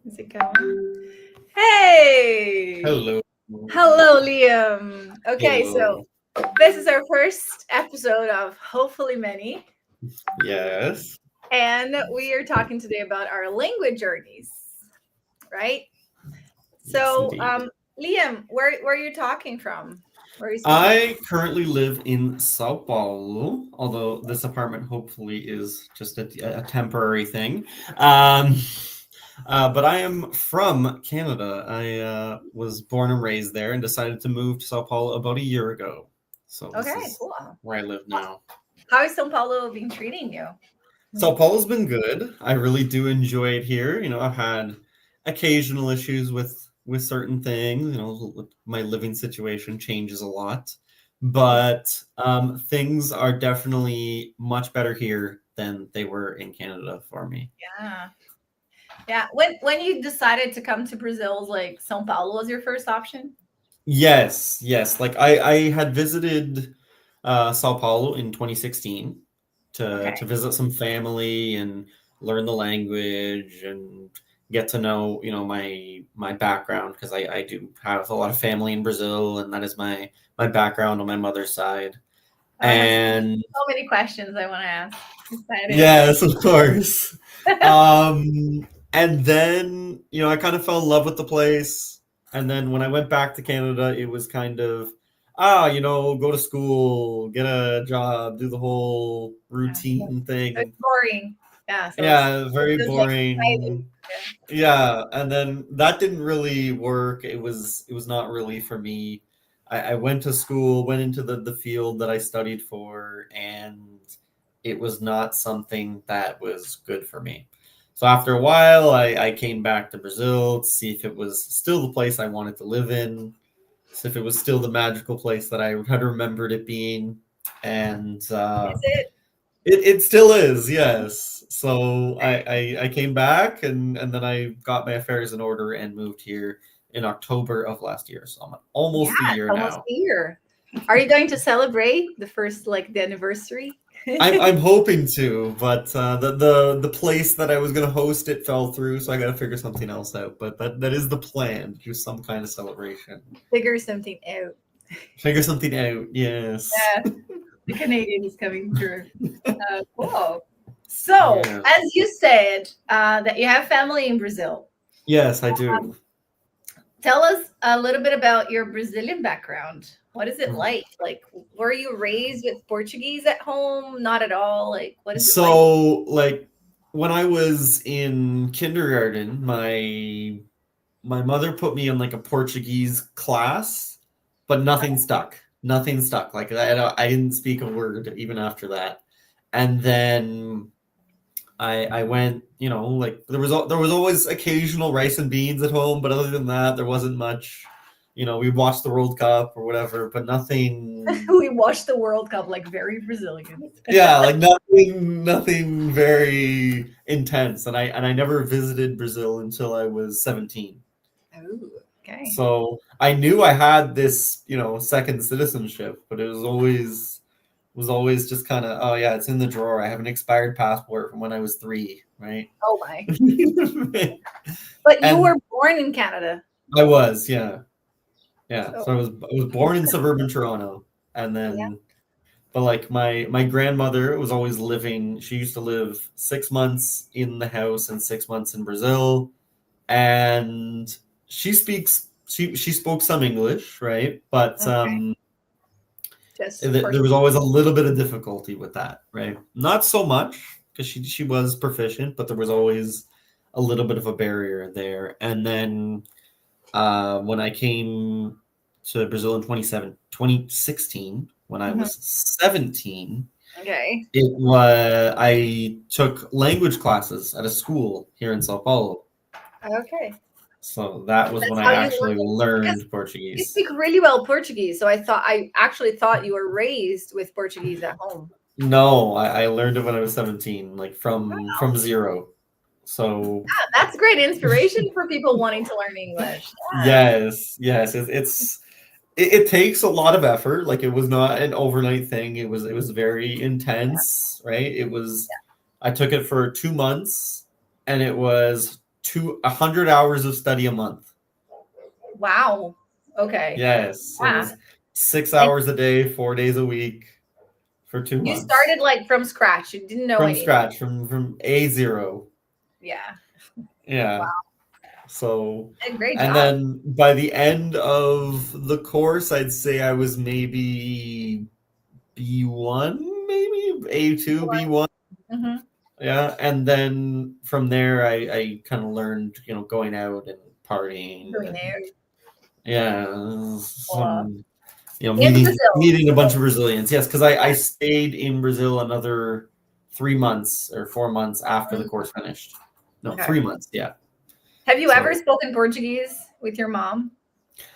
Is it going? Hey! Hello. Hello, Liam. Okay, so Hello. this is our first episode of hopefully many, Yes. and we are talking today about our language journeys, right? Yes, So, indeed. Liam, where are you talking from? Where are you speaking from? I currently live in Sao Paulo, although this apartment hopefully is just a temporary thing. Um, but I am from Canada. I was born and raised there and decided to move to Sao Paulo about a year ago. So this Okay, is cool. where I live now. How is São Paulo been treating you? Sao Paulo's been good. I really do enjoy it here. I've had occasional issues with certain things. My living situation changes a lot, Yeah. but things are definitely much better here than they were in Canada for me. Yeah. Yeah. When you decided to come to Brazil, like São Paulo was your first option? Yes, yes. Like I had visited Sao Paulo in 2016 to Okay. visit some family and learn the language and get to know, my background because I do have a lot of family in Brazil and that is my background on my mother's side. Oh, I have so And many questions I want to ask. Excited. yes, of course. And then, I kind of fell in love with the place. And then when I went back to Canada, it was kind of, go to school, get a job, do the whole Yeah. routine It's thing. boring. Yeah, so Yeah, it's very just like exciting. boring. Yeah, and then that didn't really work. It was not really for me. I went to school, went into the field that I studied for, and it was not something that was good for me. So after a while, I came back to Brazil to see if it was still the place I wanted to live in, so if it was still the magical place that I had remembered it being, and Is it? it still is, yes. So I came back and then I got my affairs in order and moved here in October of last year. So I'm Yeah, almost a it's year almost now. here. Are you going to celebrate the first, like, the anniversary? I'm hoping to, but the place that I was gonna host it fell through, so I gotta figure something else out. But that is the plan, do some kind of celebration. Figure something out. Figure something out, yes. Yeah, the Canadian is coming through. Cool. So, Yeah. as you said, that you have family in Brazil. Yes, I do. Tell us a little bit about your Brazilian background. What is it like? Like, were you raised with Portuguese at home? Not at all. Like, what is it like? So, like, when I was in kindergarten, my mother put me in like a Portuguese class, but nothing stuck. Nothing stuck. Like I didn't speak a word even after that. And then I went, like there was always occasional rice and beans at home, but other than that, there wasn't much. We'd watch the World Cup or whatever, but nothing. We watched the World Cup like very Brazilian. Yeah, like nothing very intense. And I never visited Brazil until I was 17. Oh, okay. So I knew I had this, second citizenship, but it was always just kind of, oh yeah, it's in the drawer. I have an expired passport from when I was 3, right? Oh my. But you And were born in Canada. I was, yeah, yeah. So, So I was born in suburban Toronto, and yeah. then, but like my grandmother was always living. She used to live 6 months in the house and 6 months in Brazil, and she spoke some English, right? But Okay. Just there was Portuguese. always a little bit of difficulty with that, right? Not so much because she was proficient, but there was always a little bit of a barrier there. And then when I came to Brazil in 2016, when I Mhm. was 17, Okay. I took language classes at a school here in Sao Paulo. Okay. So that was when That's I how you actually learn because learned you Portuguese. speak really well Portuguese. So I actually thought you were raised with Portuguese at home. No, I learned it when I was 17, like from zero. So That's great inspiration for people wanting to learn English. Yeah. yes, yes, it takes a lot of effort. Like it was not an overnight thing. It was very intense, right? I took it for 2 months, and it was 100 hours of study a month. Wow. Okay. Yes. So it Yeah. was 6 And hours a day, 4 days a week for 2 you months. started like from scratch. You didn't know From anything. scratch, from A0. Yeah. Yeah. Wow. So, A great and job. then by the end of the course, I'd say I was maybe B1, maybe A2, B1. Mm-hmm. Yeah. And then from there, I kind of learned, going out and partying. Doing And, there. yeah. Wow. Some, In meeting a Brazil. bunch of Brazilians. Yes, because I Yeah. stayed in Brazil another 3 months or 4 months after the Mm. course finished. No, Okay. 3 months. Yeah. Have you So ever spoken Portuguese with your mom?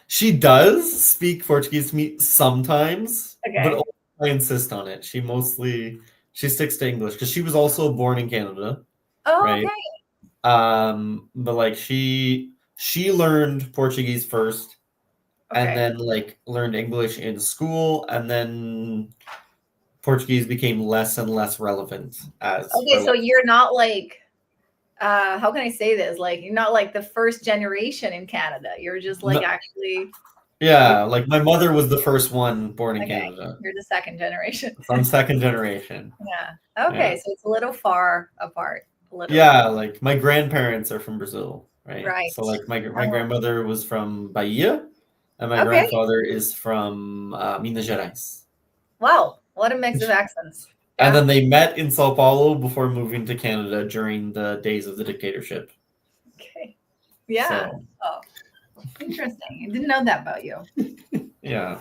she does speak Portuguese to me sometimes, but Okay. I insist on it. She sticks to English because she was also born in Canada, Oh, right? okay. But like she learned Portuguese first, and Okay. then like learned English in school, and then Portuguese became less and less relevant as her Okay, so you're not like how can I say this? Like you're not like the first generation in Canada. You're just like No, actually yeah, like my mother was the first one born in okay. Canada. You're the second generation. So I'm second generation. Yeah. Okay, Yeah. so it's a little far apart. A little. Yeah, like my grandparents are from Brazil, right? Right. So like my Oh, grandmother was from Bahia, and my okay. grandfather is from Minas Gerais. Wow. What a mix of accents. And Yeah. then they met in Sao Paulo before moving to Canada during the days of the dictatorship. Okay. Yeah. So, Oh, interesting. I didn't know that about you. yeah.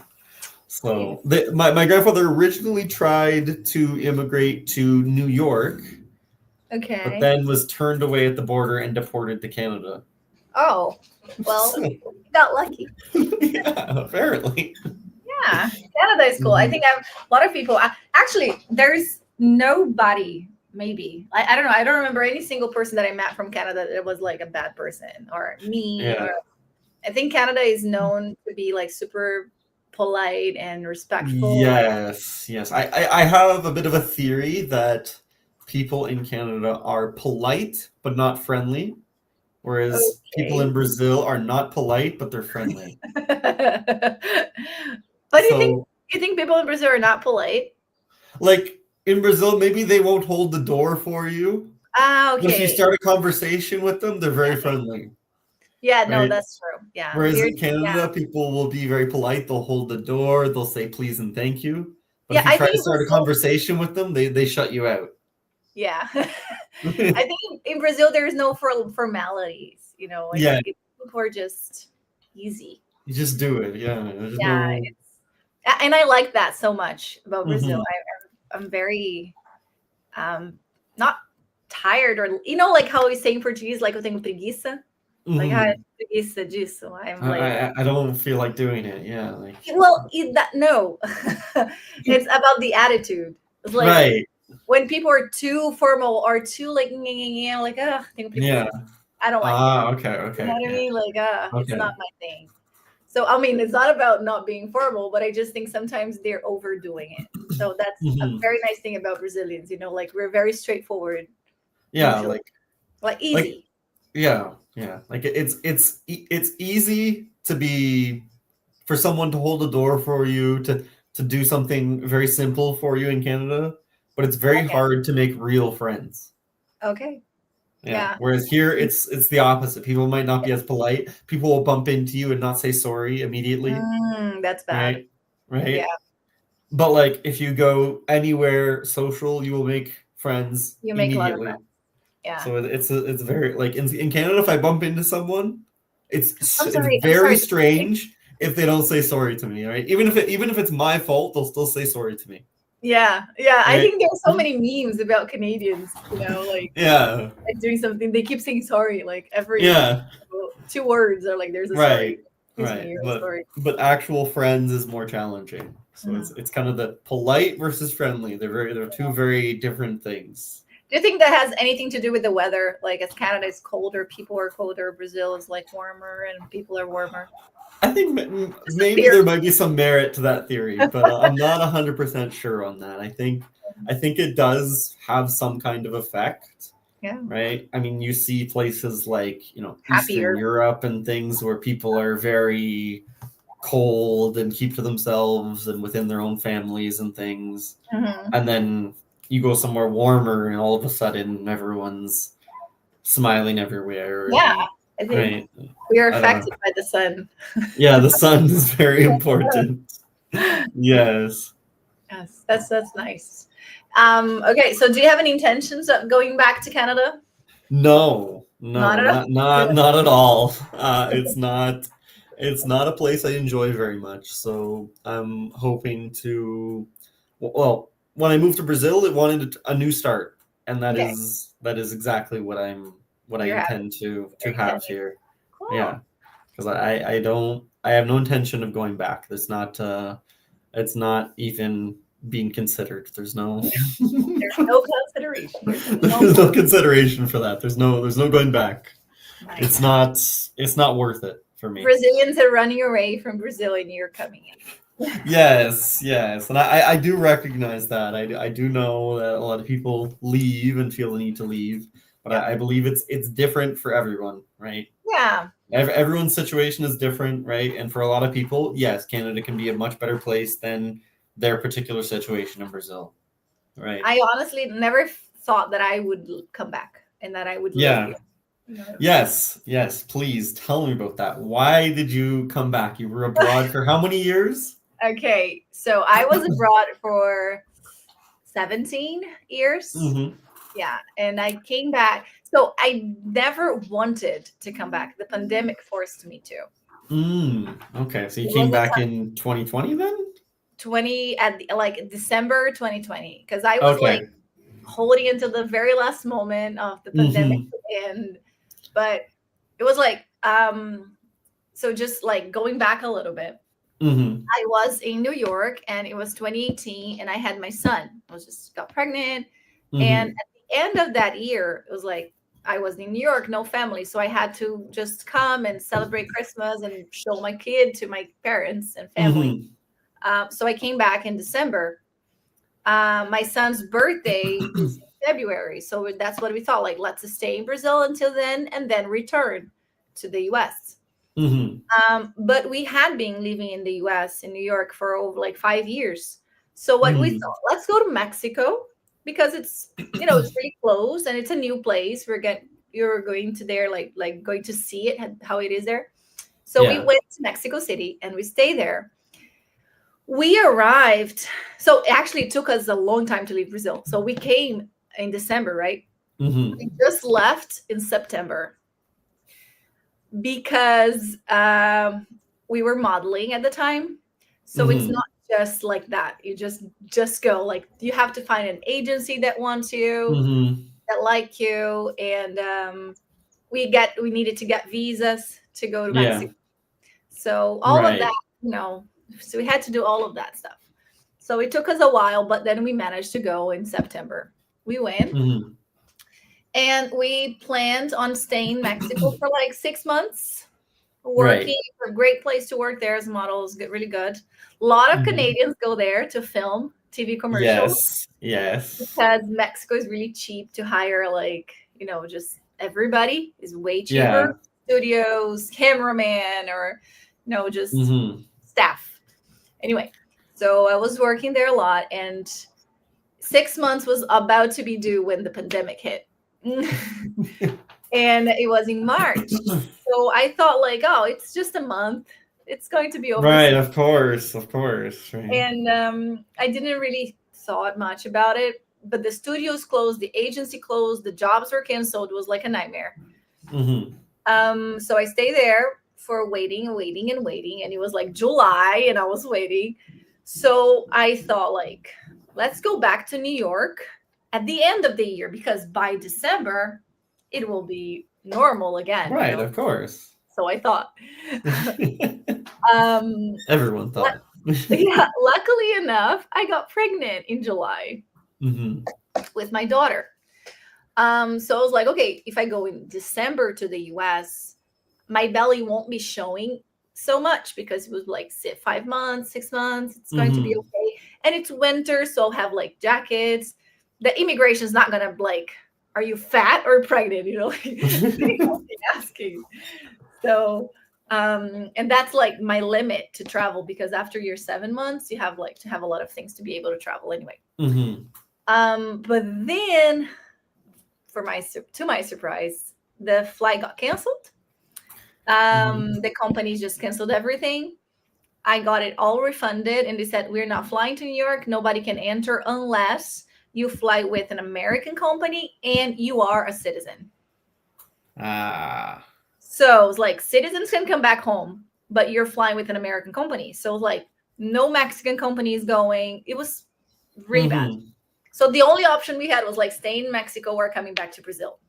So my grandfather originally tried to immigrate to New York, but Okay. then was turned away at the border and deported to Canada. Oh, well, So, you got lucky. yeah, apparently. Yeah, Canada is cool. I think a lot of people actually. There's nobody. Maybe I don't know. I don't remember any single person that I met from Canada that was like a bad person or mean. Yeah. Or I think Canada is known to be like super polite and respectful. Yes. I have a bit of a theory that people in Canada are polite but not friendly, whereas people in Brazil are not polite but they're friendly. But you think people in Brazil are not polite? Like in Brazil, maybe they won't hold the door for you. Ah, okay. But if you start a conversation with them, they're very friendly. Yeah, no, right? that's true. Yeah. Whereas in Canada, people will be very polite. They'll hold the door. They'll say please and thank you. But if you try to start a conversation with them, they shut you out. Yeah. I think in Brazil, there's no formalities, Like, yeah. People are just easy. You just do it. Yeah. Yeah. And I like that so much about Brazil. I'm very not tired or, like how we say in Portuguese, like eu tenho preguiça. Like I preguiça disso. I'm like I don't feel like doing it. Yeah. Like well, no. It's about the attitude. It's like right. When people are too formal or too like yeah. I don't like it. Okay. You know what I mean? Like okay. It's not my thing. So I mean, it's not about not being formal, but I just think sometimes they're overdoing it. So that's a very nice thing about Brazilians, like we're very straightforward. Yeah, usually. like easy. Yeah. Like it's easy to be for someone to hold a door for you to do something very simple for you in Canada, but it's very hard to make real friends. Okay. Yeah. Whereas here it's the opposite. People might not be as polite. People will bump into you and not say sorry immediately. That's bad. Right? Yeah. But like if you go anywhere social, you will make friends immediately. A lot of friends. Yeah. So it's very like in Canada, if I bump into someone, it's very strange if they don't say sorry to me, right? Even if it's my fault, they'll still say sorry to me. Yeah. Right? I think there's so many memes about Canadians, like like doing something. They keep saying sorry, like every 2 words are like there's a sorry. Right. But actual friends is more challenging. So it's kind of the polite versus friendly. They're two very different things. Do you think that has anything to do with the weather? Like as Canada is colder, people are colder. Brazil is like warmer and people are warmer. I think maybe there might be some merit to that theory, but I'm not 100% sure on that. I think it does have some kind of effect. Yeah. right? I mean, you see places like, you know, Happier. Eastern Europe and things where people are very cold and keep to themselves and within their own families and things. Mhm. And then you go somewhere warmer and all of a sudden everyone's smiling everywhere. Yeah, And, I think right. we are I don't know. affected by the sun. Yeah, the sun is very important. Yes. Yes, that's nice. Okay, so do you have any intentions of going back to Canada? No, Not no, at all. not at all. It's not a place I enjoy very much. So I'm hoping to, well, when I moved to Brazil, it wanted a new start, and Okay, that is exactly what I you're happy. intend to You're have intending. here. Cool. Yeah, because I have no intention of going back. It's not even being considered. There's no There's no consideration. There's no there's no consideration for that. There's no going back. nice. It's not worth it for me. Brazilians are running away from Brazil, and you're coming in. Yes, yes, and I do recognize that. I do know that a lot of people leave and feel the need to leave, but Yeah. I believe it's different for everyone, right? Yeah. Everyone's situation is different, right? And for a lot of people, yes, Canada can be a much better place than their particular situation in Brazil, right? I honestly never thought that I would come back and that I would live Yeah. here. No. Yes, yes, please tell me about that. Why did you come back? You were abroad for how many years? Okay, so I was abroad for 17 years. Mm-hmm. Yeah, and I came back. So I never wanted to come back. The pandemic forced me to. Okay, so you It came was back in 2020 then? 20 at like December 2020 because I was like Okay. holding until the very last moment of the pandemic Mm-hmm. to end. But it was like so just like going back a little bit. Mm-hmm. I was in New York and it was 2018 and I had my son. I was just got pregnant. And Mm-hmm. at the end of that year, it was like I was in New York, no family. So I had to just come and celebrate Christmas and show my kid to my parents and family. Mm-hmm. So I came back in December. My son's birthday is in February. So that's what we thought like, let's stay in Brazil until then and then return to the US. Mm-hmm. But we had been living in the US, in New York, for over like 5 years. So what we Mm-hmm. thought, let's go to Mexico because it's it's really close and it's a new place. You're going to there like going to see it how it is there. So we Yeah. went to Mexico City and we stayed there. We arrived. So actually it took us a long time to leave Brazil. So we came in December, right? Mm-hmm. We just left in September because we were modeling at the time. So it's Mm-hmm. not just like that. You just go. Like you have to find an agency that wants you, Mm-hmm. that like you, and we needed to get visas to go to Yeah. Mexico. So all of that, Right. so we had to do all of that stuff. So it took us a while, but then we managed to go in September. We went Mm-hmm. and we planned on staying in Mexico for like 6 months, Right. working. A great place to work there as models, get really good. A lot of Mm-hmm. Canadians go there to film TV commercials Yes. Yes. because Mexico is really cheap to hire, like, just everybody is way Yeah. cheaper. Studios, cameraman, or, just Mm-hmm. staff. Anyway, so I was working there a lot, and 6 months was about to be due when the pandemic hit. And it was in March. So I thought like, oh, it's just a month. It's going to be over Right, soon. of course, of course. Right. And I didn't really thought much about it. But the studios closed, the agency closed, the jobs were canceled. It was like a nightmare. Mm-hmm. So I stayed there for waiting and waiting and waiting. And it was like July and I was waiting. So I thought like, let's go back to New York at the end of the year because by December, it will be normal again. Right, of course. So I thought. um, Everyone thought. yeah, luckily enough, I got pregnant in July Mm-hmm. with my daughter. So I was like, okay, if I go in December to the US, my belly won't be showing so much because it was like 5 months, 6 months. It's going to be Mm-hmm. okay. And it's winter, so I'll have like jackets. The immigration is not gonna like are you fat or pregnant? You know, like, they don't be asking. So, and that's like my limit to travel, because after your 7 months, you have like to have a lot of things to be able to travel anyway. But then, to my surprise, the flight got canceled. The company just canceled everything. I got it all refunded, and they said, we're not flying to New York. Nobody can enter unless you fly with an American company and you are a citizen. So it's like citizens can come back home, but you're flying with an American company. So like no Mexican company is going. It was really bad. So the only option we had was like staying in Mexico or coming back to Brazil.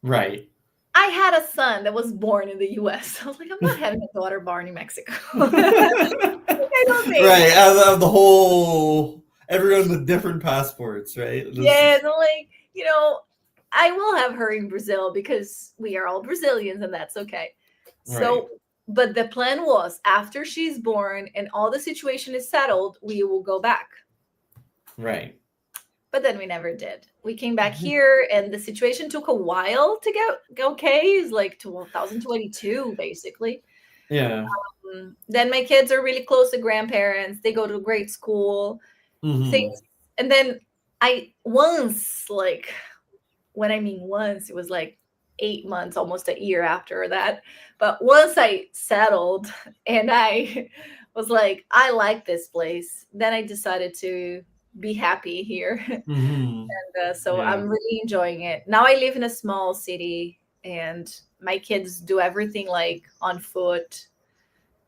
Right. I had a son that was born in the US. I was like, I'm not having a daughter born in Mexico. I don't think. Right. Out of the whole, everyone with different passports, right? Yeah, so like, you know, I will have her in Brazil because we are all Brazilians and that's okay. So, Right. but the plan was after she's born and all the situation is settled, we will go back. Right. But then we never did. We came back here and the situation took a while to get okay. It's like 2022, basically. Yeah. Then my kids are really close to grandparents. They go to great school. Things. And then once, it was like 8 months, almost a year after that. But once I settled and I was like, I like this place, then I decided to be happy here. And so Yeah. I'm really enjoying it. Now I live in a small city and my kids do everything like on foot.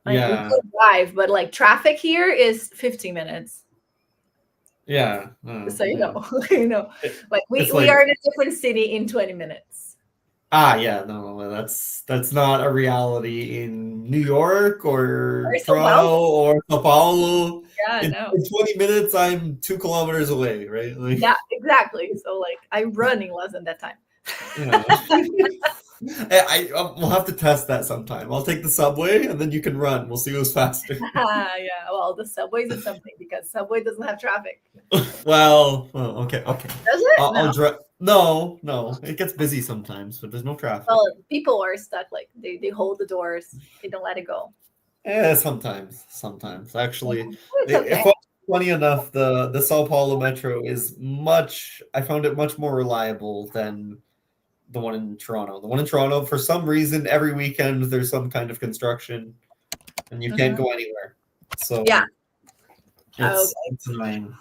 Like Yeah. we could drive, but like traffic here is 15 minutes. Yeah. So you know, like we are in a different city in 20 minutes. Yeah, no, that's not a reality in New York or Sao Toronto or Sao Paulo. Yeah, In no. 20 minutes, I'm 2 kilometers away, right? Like, Yeah, exactly. So like I run in less than that time. yeah. We'll have to test that sometime. I'll take the subway and then you can run. We'll see who's faster. Yeah, well, the subways is something because subway doesn't have traffic. Well, okay. Does it? I'll drive. No, it gets busy sometimes, but there's no traffic. Well, people are stuck. Like they hold the doors. They don't let it go. Yeah, sometimes. Actually, It's okay. if I'm funny enough, the Sao Paulo Metro is I found it much more reliable than the one in Toronto. The one in Toronto, for some reason, every weekend there's some kind of construction and you can't go anywhere. So yeah, it's annoying.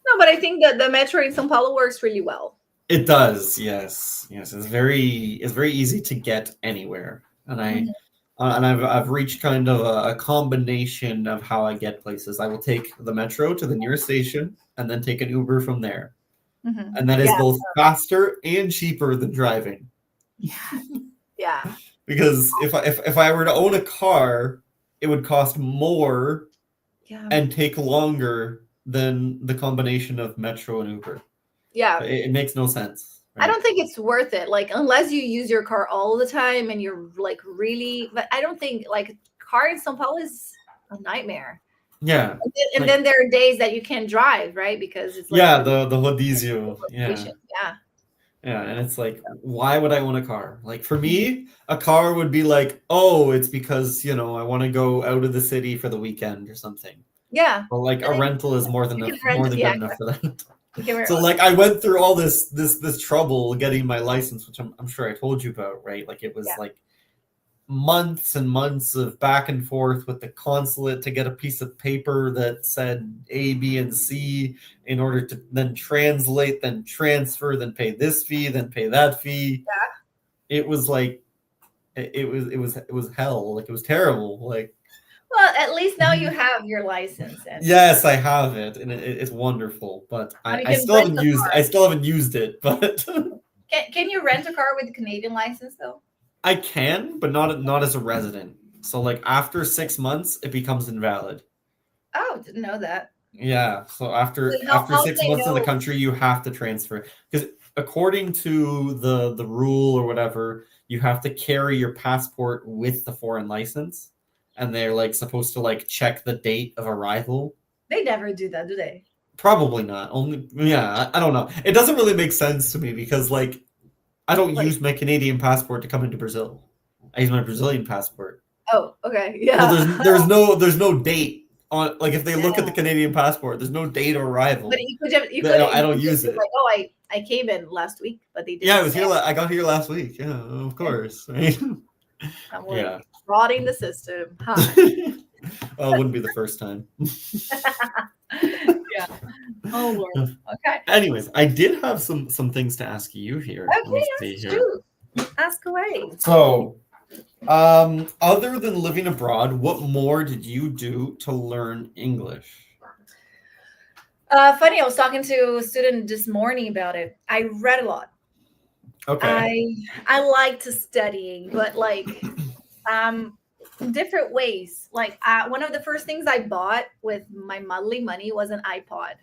No, but I think that the metro in São Paulo works really well. It does, yes. It's very easy to get anywhere, and I've reached kind of a combination of how I get places. I will take the metro to the nearest station and then take an Uber from there. And that is both faster and cheaper than driving. Yeah. Because if I were to own a car, it would cost more and take longer than the combination of metro and Uber. Yeah. It makes no sense. Right? I don't think it's worth it. Like, unless you use your car all the time and you're like really, but I don't think like car in São Paulo is a nightmare. Yeah. And then there are days that you can't drive, right? Because it's like the rodizio. Yeah. Yeah, and it's like, why would I own a car? Like for me, a car would be like, oh, it's because, I want to go out of the city for the weekend or something. Yeah. But like a rental is more than good enough for that. So like I went through all this trouble getting my license, which I'm sure I told you about, right? Like it was like months and months of back and forth with the consulate to get a piece of paper that said A, B, and C in order to then translate, then transfer, then pay this fee, then pay that fee. Yeah. It was like it was hell. Like it was terrible. Like, well, at least now you have your license. Yes, I have it, and it's wonderful. But I still haven't used it. But can you rent a car with a Canadian license though? I can, but not as a resident. So like after 6 months, it becomes invalid. Oh, didn't know that. Yeah. So after 6 months in the country, you have to transfer, because according to the rule or whatever, you have to carry your passport with the foreign license, and they're like supposed to like check the date of arrival. They never do that, do they? Probably not. I don't know. It doesn't really make sense to me because like I don't Like, use my Canadian passport to come into Brazil. I use my Brazilian passport. oh, okay, So yeah. there's no date on, like, if they look at the Yeah. Canadian passport, there's no date of But arrival. you could just, I don't use be it. like, oh, I came in last week, but they Yeah, didn't I was say. here. I got here last week. Yeah, of course. Right? I'm Yeah. like rotting the system. Hi. Well, it wouldn't be the first time. Yeah. Oh Lord. Okay. Anyways, I did have some things to ask you here. Let me Okay. see here. Shoot. Ask away. So, other than living abroad, what more did you do to learn English? Funny, I was talking to a student this morning about it. I read a lot. Okay. I like to studying, but like different ways. Like one of the first things I bought with my monthly money was an iPod.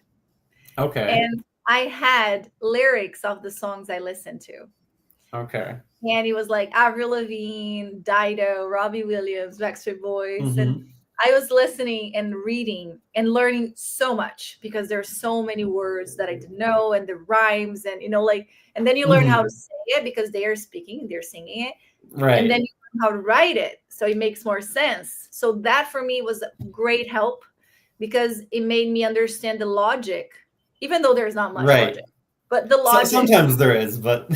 Okay. And I had lyrics of the songs I listened to. Okay. And he was like Avril Lavigne, Dido, Robbie Williams, Backstreet Boys. And Mhm. I was listening and reading and learning so much because there's so many words that I didn't know and the rhymes and like, and then you learn how to Mhm. say it because they are speaking, they're singing it, and then Right. you learn how to write it. So it makes more sense. So that for me was a great help because it made me understand the logic, even though there's not much Right. logic, but the logic Sometimes there is, but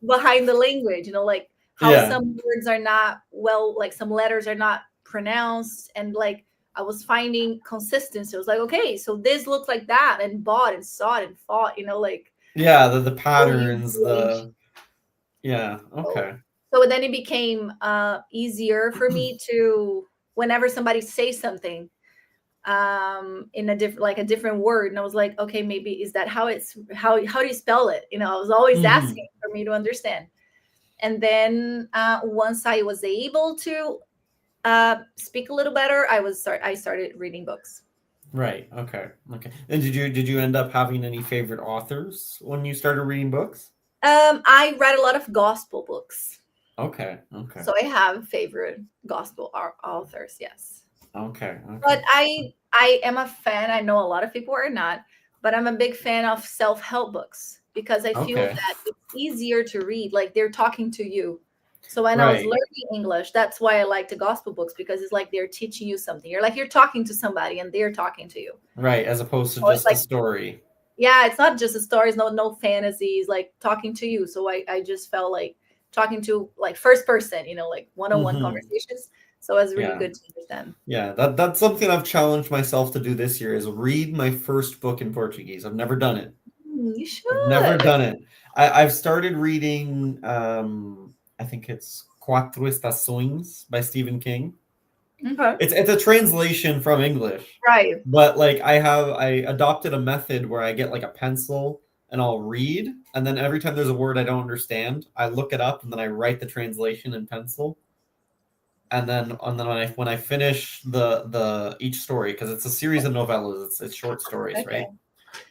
behind the language, like how yeah. some words are not well, like some letters are not pronounced, and like I was finding consistency. I was like, okay, so this looks like that, and bought and sought and fought, like Yeah, the so patterns, easily. yeah, So, okay. so then it became easier for me to, whenever somebody says something in a different word, and I was like, okay, maybe is that how do you spell it? I was always Mhm. asking for me to understand. And then once I was able to speak a little better, I started reading books. Right. Okay. Okay. And did you end up having any favorite authors when you started reading books? I read a lot of gospel books, Okay. Okay. so I have favorite gospel authors. Yes, Okay. Okay. but I am a fan. I know a lot of people are not, but I'm a big fan of self-help books because I feel Okay. that it's easier to read. Like they're talking to you. So when I was Right. learning English, that's why I like the gospel books because it's like they're teaching you something. You're talking to somebody and they're talking to you. Right. As opposed to So it's just a like, story. yeah, it's not just a story, it's no fantasies, like talking to you. So I just felt like talking to like first person, like one-on-one Hmm. conversations. So it was really Yeah. good to understand. Yeah. That's something I've challenged myself to do this year is read my first book in Portuguese. I've never done it. You I've never should. done it. I've started reading I think it's Quatro Estações by Stephen King. Okay. It's a translation from English. Right. But like I adopted a method where I get like a pencil and I'll read, and then every time there's a word I don't understand, I look it up and then I write the translation in pencil. And then when I finish the each story, because it's a series of novellas, it's short stories, Okay. right?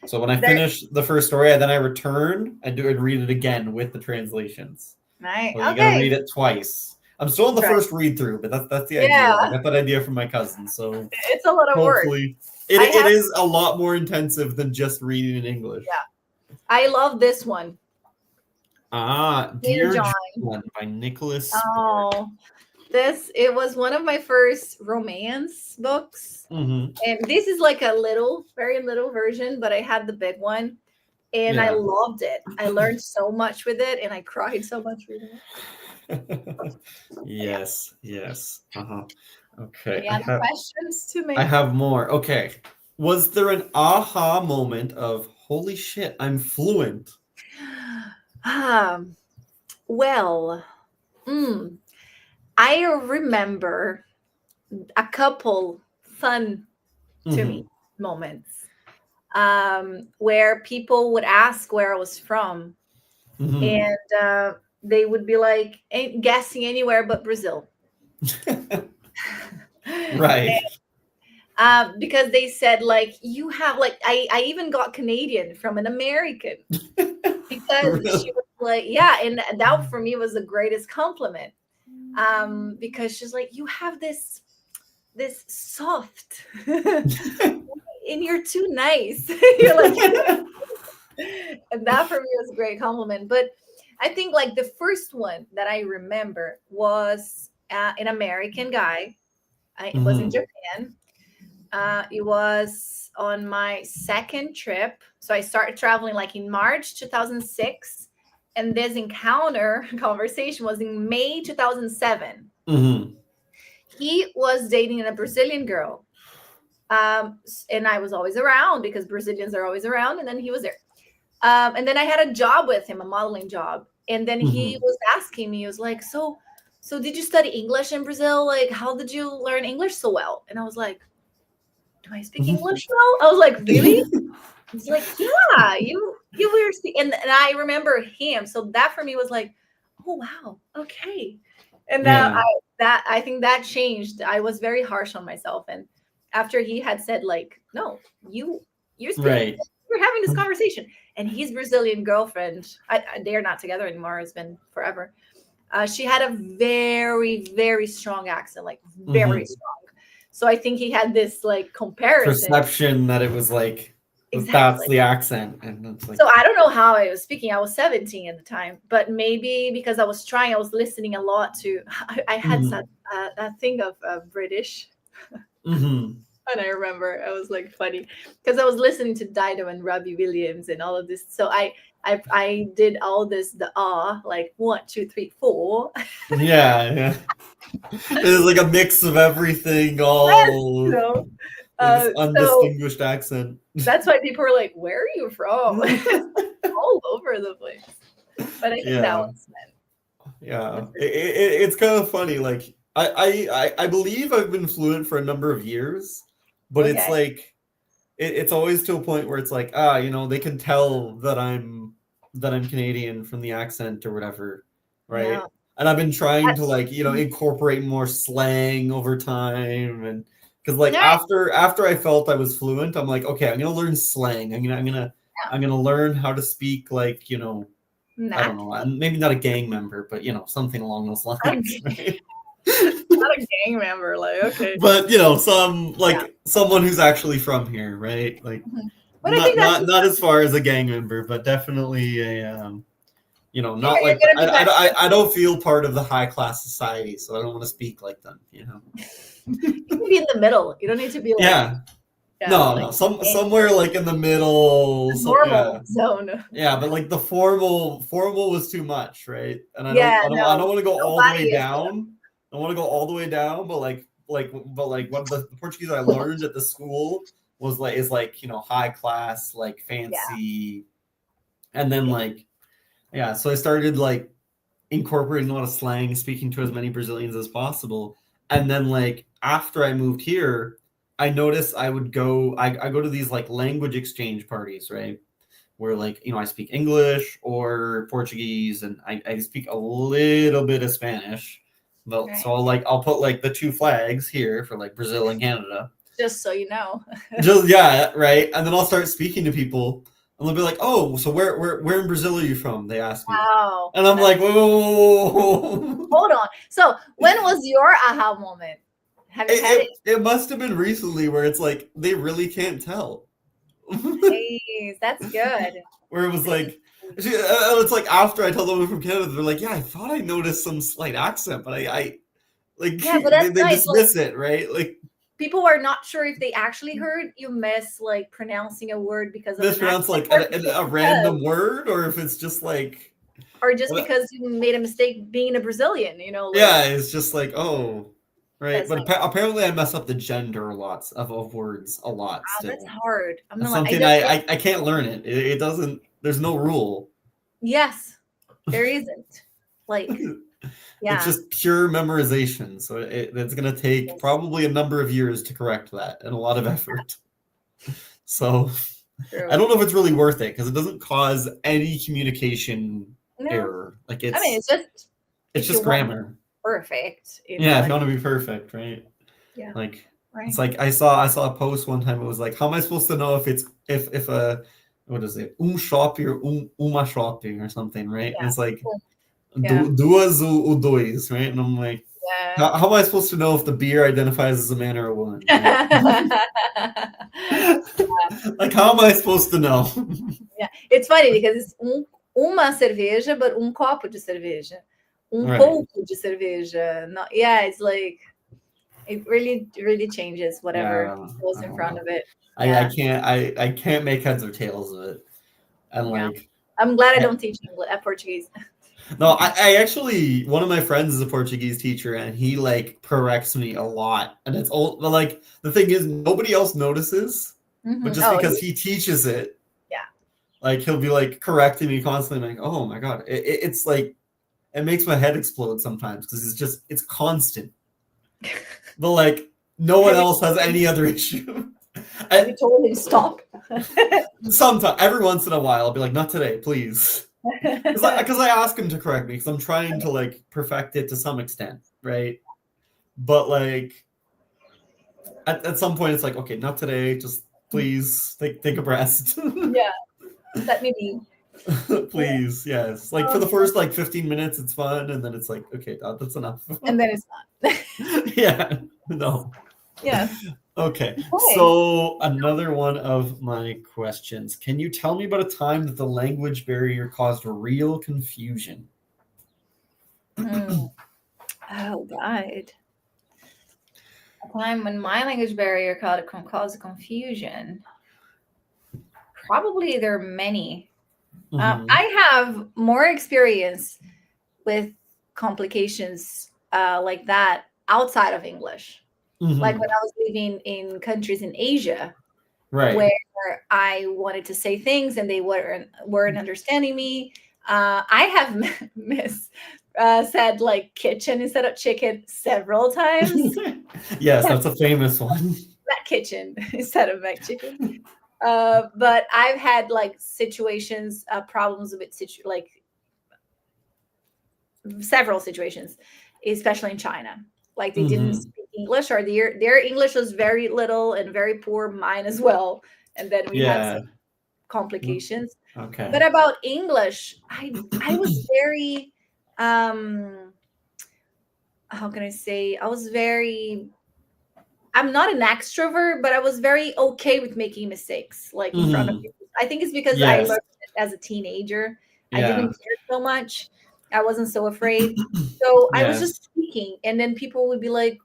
So when I There. finish the first story, then I return and do and read it again with the translations. Right. So you got to read Okay. it twice. I'm still on the Right. first read through, but that's the idea. I Yeah. got that idea from my cousin, so It's a lot of work. hopefully I it have. is a lot more intensive than just reading in English. Yeah. I love this one. Dear Dear John. John by Nicholas Spark. Oh, it was one of my first romance books. Mm-hmm. And this is like very little version, but I had the big one. And I Yeah. loved it. I learned so much with it, and I cried so much reading it. Yeah. Yes, yes. Uh-huh. Okay. Any other questions to I me? have more. Okay. Was there an aha moment of holy shit, I'm fluent? Um, well, I remember a couple fun to me Mm-hmm. moments where people would ask where I was from, Mm-hmm. and they would be like guessing anywhere but Brazil. Right. Because they said like you have like I even got Canadian from an American because she Really? was like, yeah, and that for me was the greatest compliment. Because she's like, you have this soft and you're too nice. You're like, and that for me was a great compliment. But I think like the first one that I remember was an American guy. It was in Japan. It was on my second trip. So I started traveling like in March 2006. And this encounter conversation was in May 2007. He was dating a Brazilian girl. And I was always around because Brazilians are always around. And then he was there. And then I had a job with him, a modeling job. And then he was asking me, he was like, so did you study English in Brazil? Like, how did you learn English so well? And I was like, do I speak English well? I was like, really? He's like, yeah, you were speaking. And I remember him. So that for me was like, oh, wow. Okay. And I think that changed. I was very harsh on myself. And after he had said like, no, you're speaking, right. We're having this conversation. And his Brazilian girlfriend, they're not together anymore. It's been forever. She had a very, very strong accent, like very strong. So I think he had this like comparison. Perception that it was like, that's the accent. And it's like, so I don't know how I was speaking. I was 17 at the time, but maybe because I was listening a lot to, I had that thing of British. And I remember I was like funny because I was listening to Dido and Robbie Williams and all of this. So I did all this, like 1, 2, 3, 4. Yeah. It was like a mix of everything, all undistinguished accent. That's why people were like, where are you from? All over the place. But I think that was meant. Yeah. It's kind of funny. Like I believe I've been fluent for a number of years, but it's like it's always to a point where it's like, they can tell that I'm Canadian from the accent or whatever, right? Yeah. And I've been trying to like, incorporate more slang over time, and because like after I felt I was fluent, I'm like, okay, I'm gonna learn slang. I'm gonna learn how to speak like, I don't know, maybe not a gang member, but something along those lines. Right? Not a gang member, like okay. But some like someone who's actually from here, right? Like but not as far as a gang member, but definitely a not like I don't feel part of the high class society, so I don't want to speak like them. You can be in the middle. You don't need to be like no, somewhere like in the middle, normal zone. Yeah, but like the formal was too much, right? And I don't want to go all the way down. I want to go all the way down, but like what the Portuguese I learned at the school was like high class, like fancy, and then so I started like incorporating a lot of slang, speaking to as many Brazilians as possible, and then like after I moved here, I noticed I would go to these like language exchange parties, right? Where like, I speak English or Portuguese, and I speak a little bit of Spanish. But so I'll put like the 2 flags here for like Brazil and Canada. Just so you know. Right. And then I'll start speaking to people, and they'll be like, "Oh, so where in Brazil are you from?" They ask me. Wow. And I'm like, "Whoa." Hold on. So when was your aha moment? Have you had it? It must have been recently, where it's like they really can't tell. Jeez, that's good. Where it was like, it's like after I tell them I'm from Canada, they're like, "Yeah, I thought I noticed some slight accent, but I like but that's they dismiss it, right?" Like people are not sure if they actually heard you miss like pronouncing a word because of mispronounce like a random word, or if it's just like, or just because you made a mistake being a Brazilian, like, it's just like, oh. Right, but apparently I mess up the gender lots of words a lot. Wow, that's hard. That's something I can't learn it. It doesn't. There's no rule. Yes, there isn't. Like, it's just pure memorization. So it's going to take probably a number of years to correct that, and a lot of effort. So I don't know if it's really worth it, because it doesn't cause any communication error. Like it's just grammar. Perfect. If you want to be perfect, right? Yeah. Like it's like I saw a post one time. It was like, how am I supposed to know if a what is it, shopping or uma shopping or something, right? And it's like duas ou dois, right? And I'm like, how am I supposed to know if the beer identifies as a man or a woman? Right? Like, how am I supposed to know? Yeah, it's funny because it's uma cerveja, but copo de cerveja. Right. Pouco de cerveja. Not, yeah, it's like it really changes whatever Yeah, goes I in don't front know. of it. I Yeah, can't make heads or tails of it. And yeah. like, I'm glad I don't teach English, Portuguese. no, I actually, one of my friends is a Portuguese teacher, and he like corrects me a lot. And it's all, but like the thing is, nobody else notices, but just Oh, because he teaches it, yeah. like he'll be like correcting me constantly. I'm like, oh my god, it's like it makes my head explode sometimes because it's constant. But like no one Have you, else has any other issue. have you told him stop? Sometimes, every once in a while, I'll be like, not today, please. Because I ask him to correct me because I'm trying to like perfect it to some extent, right? But like at some point, it's like, okay, not today. Just please take a rest. Yeah, let me be. Please, yes. Like for the first like 15 minutes, it's fun, and then it's like, okay, that's enough. And then it's not. Yeah, no. Yeah. Okay, Okay. so another one of my questions. Can you tell me about a time that the language barrier caused real confusion? Oh, God. A time when my language barrier caused confusion. Probably there are many. Mhm. I have more experience with complications like that outside of English. Mhm. Like when I was living in countries in Asia, Right. where I wanted to say things and they weren't understanding me. I have said like kitchen instead of chicken several times. Yes, that's a famous one. Not kitchen instead of chicken. But I've had like situations, problems with like several situations, especially in China. Like they didn't Mhm. speak English, or their English was very little and very poor, mine as well. And then we had Yeah. some complications. Okay. But about English, I was very how can I say? I'm not an extrovert, but I was very okay with making mistakes, like in front of Mhm. people. I think it's because I Yes. learned it as a teenager. I Yeah. didn't care so much. I wasn't so afraid. So I was Yes. just speaking, and then people would be like,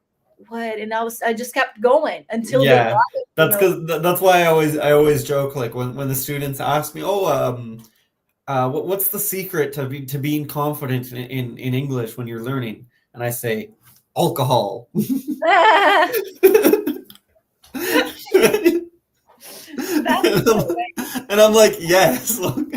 "What?" And I just kept going until they Yeah. got it. That's because that's why I always joke like when the students ask me, "Oh, what's the secret to being confident in English when you're learning?" And I say, alcohol. And I'm like, yes, look,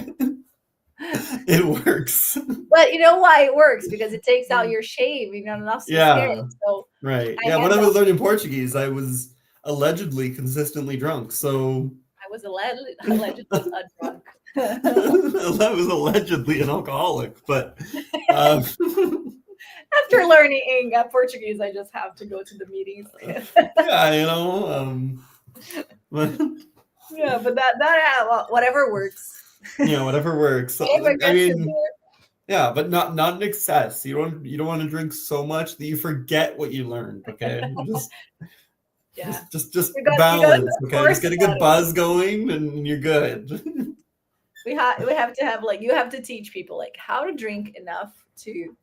it works. But you know why it works? Because it takes out your shame. You're not so scared. Yeah, So right. I Yeah, had when I was that. learning Portuguese, I was allegedly consistently drunk. So I was allegedly a drunk. I was allegedly an alcoholic, but um, After learning Portuguese, I just have to go to the meetings. yeah, but, Yeah, but that whatever works. whatever works. So, Whatever I gets in mean, yeah, but not in excess. You don't want to drink so much that you forget what you learned. Okay, Yeah. just You got balance. to Okay, just force get a about good it. buzz going, and you're good. We have to have like you have to teach people like how to drink enough to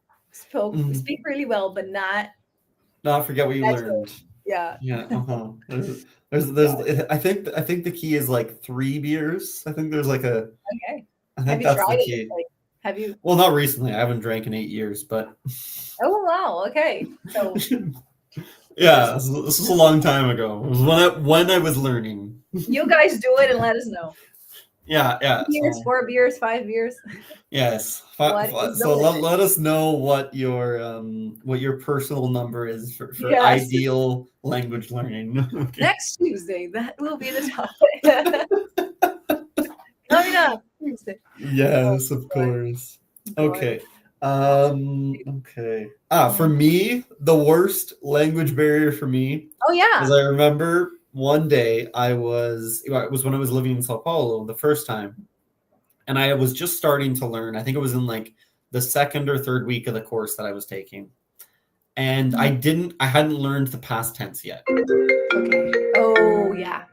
speak really well, but not forget what you learned. Yeah. Yeah. There's. I think the key is like 3 beers. I think there's like a. Okay. I Have think you that's the tried it? key. Like, have you? Well, not recently. I haven't drank in 8 years, but Oh wow. Okay. So yeah, this was a long time ago. It was when I was learning. you guys do it and let us know. Yeah. Beers, So 4 beers, 5 beers. yes. What is the So limit? let us know what your personal number is for Yes. ideal language learning. Okay. Next Tuesday, that will be the topic. Coming up Tuesday. Yes, of course. Okay. Okay. For me, the worst language barrier for me Oh yeah. is I remember one day it was when I was living in Sao Paulo the first time, and I was just starting to learn. I think it was in like the second or third week of the course that I was taking. And I hadn't learned the past tense yet. Okay. Oh yeah.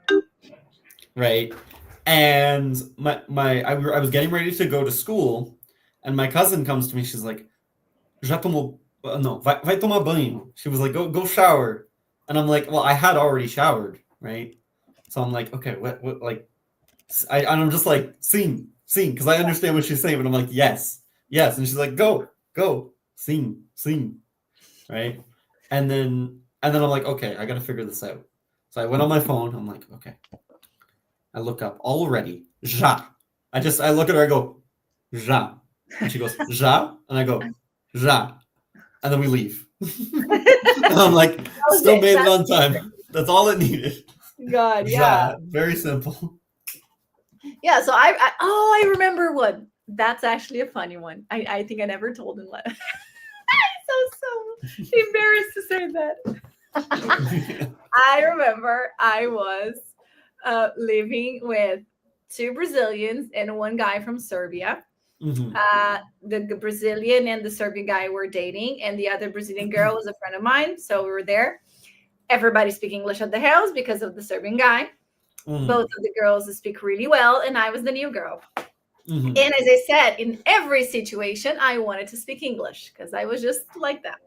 Right. And I was getting ready to go to school, and my cousin comes to me. She's like, "Já tomou? No, vai tomar banho." She was like, "Go shower," and I'm like, "Well, I had already showered, right?" So I'm like, "Okay, what like?" And I'm just like, "Sim, because I understand what she's saying, but I'm like, "Yes, yes," and she's like, "Go, sim, right?" And then I'm like, "Okay, I gotta figure this out." So I went on my phone. I'm like, "Okay." I look up already. Ja. I look at her. I go, ja, and she goes ja, and I go ja, and then we leave. And I'm like, still Okay, made it that's on time. That's all it needed. God, yeah. Ja, very simple. Yeah, so I remember one. That's actually a funny one. I think I never told him. I'm so embarrassed to say that. I remember I was living with two Brazilians and one guy from Serbia. Mhm. The Brazilian and the Serbian guy were dating, and the other Brazilian girl was a friend of mine. So we were there. Everybody speak English at the house because of the Serbian guy. Mhm. Both of the girls speak really well, and I was the new girl. Mhm. And as I said, in every situation, I wanted to speak English because I was just like that.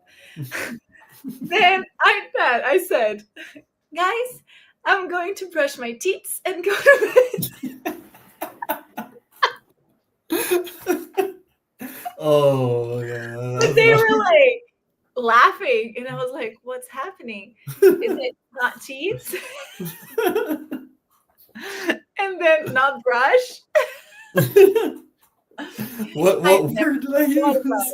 Then I said, guys, I'm going to brush my teeth and go to bed. Oh yeah. But they were like laughing, and I was like, what's happening? Is it not teeth? And then not brush? what word did I use?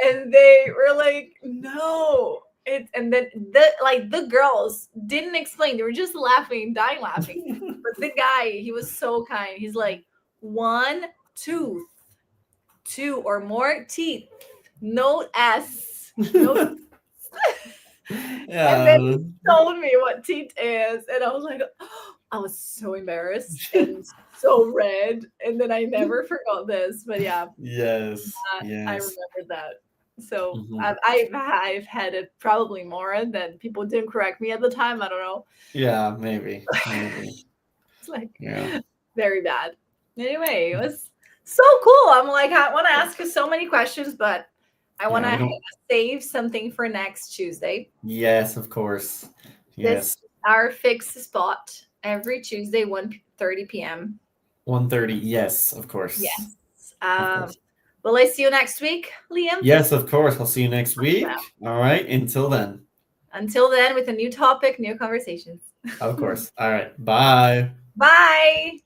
And they were like, no. And then the girls didn't explain. They were just laughing, dying laughing. But the guy, he was so kind. He's like, one tooth, two or more teeth, no S, no. Yeah. And then he told me what teeth is, and I was like, oh, I was so embarrassed and so red. And then I never forgot this. But yeah, Yes. I Yes. remember that. So Mhm. I've had it probably more than people didn't correct me at the time. I don't know. Yeah, maybe. It's like Yeah. very bad. Anyway, it was so cool. I'm like, I want to ask you so many questions, but I want Yeah, we to don't. save something for next Tuesday. Yes, of course. This Yes. is our fixed spot every Tuesday, 1:30 p.m. 1:30. Yes, of course. Yes. Of course. Will I see you next week, Liam? Yes, of course. I'll see you next week. All right. Until then. Until then, with a new topic, new conversations. Of course. All right. Bye. Bye.